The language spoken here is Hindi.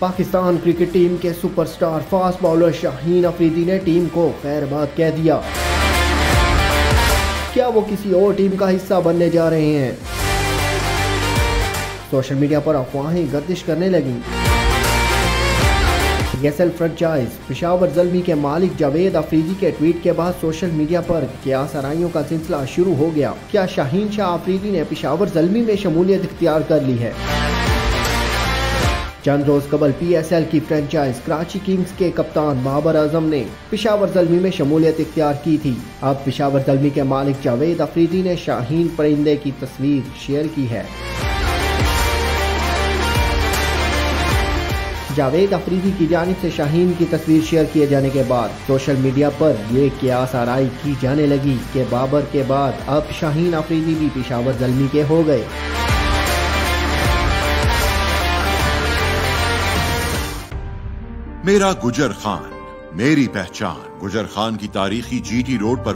पाकिस्तान क्रिकेट टीम के superstar fast bowler Shaheen Afridi ने टीम को खैरबाद कह दिया। क्या वो किसी और टीम का हिस्सा बनने जा रहे हैं? सोशल मीडिया पर अफवाहें गर्दिश करने लगी। PSL फ्रेंचाइज पेशावर ज़ल्मी के मालिक जावेद अफरीदी के ट्वीट के बाद सोशल मीडिया पर क़यास-आराइयों का सिलसिला शुरू हो गया। क्या शाहीन शाह अफरीदी ने पेशावर ज़ल्मी में शमूलियत इख्तियार कर ली है? चंद रोज कबल PSL की फ्रेंचाइज कराची किंग्स के कप्तान बाबर आजम ने पेशावर ज़ल्मी में शमूलियत इख्तियार की थी। अब पेशावर ज़ल्मी के मालिक जावेद अफरीदी ने शाहीन परिंदे की तस्वीर शेयर की है। जावेद अफरीदी की जानिब से शाहीन की तस्वीर शेयर किए जाने के बाद सोशल मीडिया पर ये क़यास आराई की जाने लगी कि बाबर के बाद अब शाहीन अफरीदी भी पेशावर ज़ल्मी के हो गए। मेरा गुजर खान, मेरी पहचान। गुजर खान की तारीखी GT रोड पर